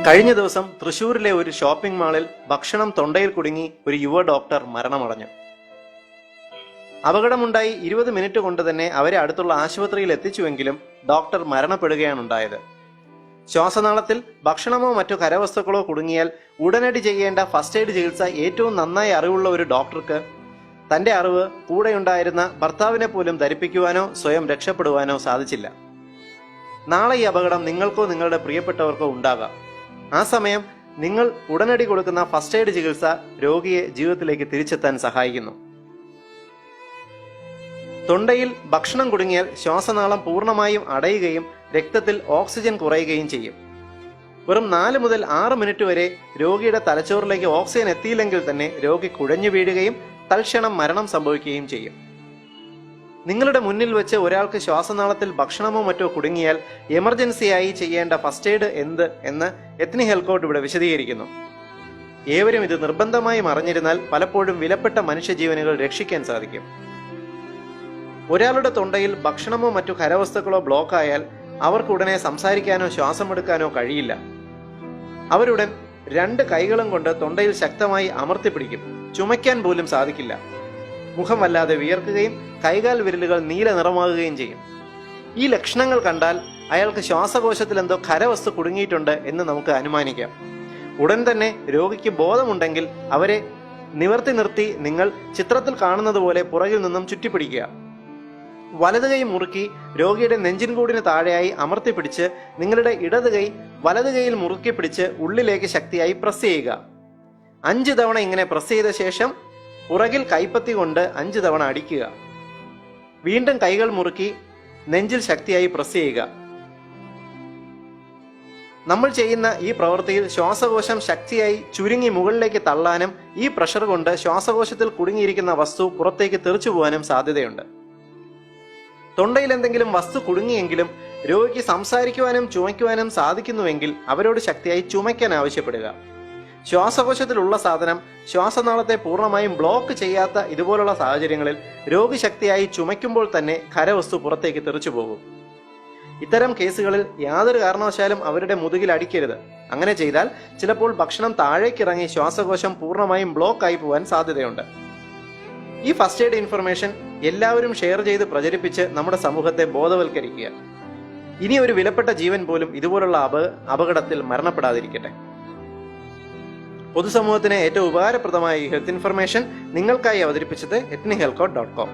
കഴിഞ്ഞ ദിവസം തൃശൂരിലെ ഒരു ഷോപ്പിംഗ് മാളിൽ ഭക്ഷണം തൊണ്ടയിൽ കുടുങ്ങി ഒരു യുവ ഡോക്ടർ മരണമടഞ്ഞു. അപകടമുണ്ടായി 20 മിനിറ്റ് കൊണ്ട് തന്നെ അവരെ അടുത്തുള്ള ആശുപത്രിയിൽ എത്തിച്ചുവെങ്കിലും ഡോക്ടർ മരണപ്പെടുകയാണുണ്ടായത്. ശ്വാസനാളത്തിൽ ഭക്ഷണമോ മറ്റു കരവസ്തുക്കളോ കുടുങ്ങിയാൽ ഉടനടി ചെയ്യേണ്ട ഫസ്റ്റ് എയ്ഡ് ചികിത്സ ഏറ്റവും നന്നായി അറിവുള്ള ഒരു ഡോക്ടർക്ക് തന്റെ അറിവ് കൂടെയുണ്ടായിരുന്ന ഭർത്താവിനെ പോലും ധരിപ്പിക്കുവാനോ സ്വയം രക്ഷപ്പെടുവാനോ സാധിച്ചില്ല. നാളെ ഈ അപകടം നിങ്ങൾക്കോ നിങ്ങളുടെ പ്രിയപ്പെട്ടവർക്കോ ഉണ്ടാകാം. ആ സമയം നിങ്ങൾ ഉടനടി കൊടുക്കുന്ന ഫസ്റ്റ് എയ്ഡ് ചികിത്സ രോഗിയെ ജീവിതത്തിലേക്ക് തിരിച്ചെത്താൻ സഹായിക്കുന്നു. തൊണ്ടയിൽ ഭക്ഷണം കുടുങ്ങിയാൽ ശ്വാസനാളം പൂർണ്ണമായും അടയുകയും രക്തത്തിൽ ഓക്സിജൻ കുറയുകയും ചെയ്യും. വെറും 4 മുതൽ 6 മിനിറ്റ് വരെ രോഗിയുടെ തലച്ചോറിലേക്ക് ഓക്സിജൻ എത്തിയില്ലെങ്കിൽ തന്നെ രോഗി കുഴഞ്ഞു വീഴുകയും തൽക്ഷണം മരണം സംഭവിക്കുകയും ചെയ്യും. നിങ്ങളുടെ മുന്നിൽ വെച്ച് ഒരാൾക്ക് ശ്വാസനാളത്തിൽ ഭക്ഷണമോ മറ്റോ കുടുങ്ങിയാൽ എമർജൻസിയായി ചെയ്യേണ്ട ഫസ്റ്റ് എയ്ഡ് എന്ന് എത്നി ഹെൽക്കോട്ട് ഇവിടെ വിശദീകരിക്കുന്നു. ഏവരും ഇത് നിർബന്ധമായും അറിഞ്ഞിരുന്നാൽ പലപ്പോഴും വിലപ്പെട്ട മനുഷ്യജീവനുകൾ രക്ഷിക്കാൻ സാധിക്കും. ഒരാളുടെ തൊണ്ടയിൽ ഭക്ഷണമോ മറ്റു കരവസ്തുക്കളോ ബ്ലോക്ക് ആയാൽ അവർക്ക് ഉടനെ സംസാരിക്കാനോ ശ്വാസമെടുക്കാനോ കഴിയില്ല. അവരുടൻ 2 കൈകളും കൊണ്ട് തൊണ്ടയിൽ ശക്തമായി അമർത്തിപ്പിടിക്കും. ചുമയ്ക്കാൻ പോലും സാധിക്കില്ല. മുഖം വല്ലാതെ വിയർക്കുകയും കൈകാൽ വിരലുകൾ നീല നിറമാകുകയും ചെയ്യും. ഈ ലക്ഷണങ്ങൾ കണ്ടാൽ അയാൾക്ക് ശ്വാസകോശത്തിൽ എന്തോ കരവസ്തു കുടുങ്ങിയിട്ടുണ്ട് എന്ന് നമുക്ക് അനുമാനിക്കാം. ഉടൻ തന്നെ രോഗിക്ക് ബോധമുണ്ടെങ്കിൽ അവരെ നിവർത്തി നിർത്തി നിങ്ങൾ ചിത്രത്തിൽ കാണുന്നത് പോലെ പുറകിൽ നിന്നും ചുറ്റിപ്പിടിക്കുക. വലത് കൈ മുറുക്കി രോഗിയുടെ നെഞ്ചിൻകൂടിന് താഴെയായി അമർത്തിപ്പിടിച്ച് നിങ്ങളുടെ ഇടത് കൈ വലത് കൈയിൽ മുറുക്കി പിടിച്ച് ഉള്ളിലേക്ക് ശക്തിയായി പ്രസ് ചെയ്യുക. 5 തവണ ഇങ്ങനെ പ്രസ് ചെയ്ത ശേഷം പുറകിൽ കൈപ്പത്തി കൊണ്ട് 5 തവണ അടിക്കുക. വീണ്ടും കൈകൾ മുറുക്കി നെഞ്ചിൽ ശക്തിയായി പ്രസ് ചെയ്യുക. നമ്മൾ ചെയ്യുന്ന ഈ പ്രവൃത്തിയിൽ ശ്വാസകോശം ശക്തിയായി ചുരുങ്ങി മുകളിലേക്ക് തള്ളാനും ഈ പ്രഷർ കൊണ്ട് ശ്വാസകോശത്തിൽ കുടുങ്ങിയിരിക്കുന്ന വസ്തു പുറത്തേക്ക് തെറിച്ചു പോകാനും സാധ്യതയുണ്ട്. തൊണ്ടയിൽ എന്തെങ്കിലും വസ്തു കുടുങ്ങിയെങ്കിലും രോഗിക്ക് സംസാരിക്കുവാനും ചുമയ്ക്കുവാനും സാധിക്കുന്നുവെങ്കിൽ അവരോട് ശക്തിയായി ചുമയ്ക്കാൻ ആവശ്യപ്പെടുക. ശ്വാസകോശത്തിലുള്ള സാധനം ശ്വാസനാളത്തെ പൂർണ്ണമായും ബ്ലോക്ക് ചെയ്യാത്ത ഇതുപോലുള്ള സാഹചര്യങ്ങളിൽ രോഗി ശക്തിയായി ചുമയ്ക്കുമ്പോൾ തന്നെ ഖരവസ്തു പുറത്തേക്ക് തെറിച്ചു പോകും. ഇത്തരം കേസുകളിൽ യാതൊരു കാരണവശാലും അവരുടെ മുതുകിൽ അടിക്കരുത്. അങ്ങനെ ചെയ്താൽ ചിലപ്പോൾ ഭക്ഷണം താഴേക്കിറങ്ങി ശ്വാസകോശം പൂർണ്ണമായും ബ്ലോക്ക് ആയി പോകാൻ സാധ്യതയുണ്ട്. ഈ ഫസ്റ്റ് എയ്ഡ് ഇൻഫർമേഷൻ എല്ലാവരും ഷെയർ ചെയ്ത് പ്രചരിപ്പിച്ച് നമ്മുടെ സമൂഹത്തെ ബോധവൽക്കരിക്കുക. ഇനി ഒരു വിലപ്പെട്ട ജീവൻ പോലും ഇതുപോലുള്ള അപകടത്തിൽ മരണപ്പെടാതിരിക്കട്ടെ. പൊതുസമൂഹത്തിന് ഏറ്റവും ഉപകാരപ്രദമായ ഈ ഹെൽത്ത് ഇൻഫർമേഷൻ നിങ്ങൾക്കായി അവതരിപ്പിച്ചത് etnihealthcode.com.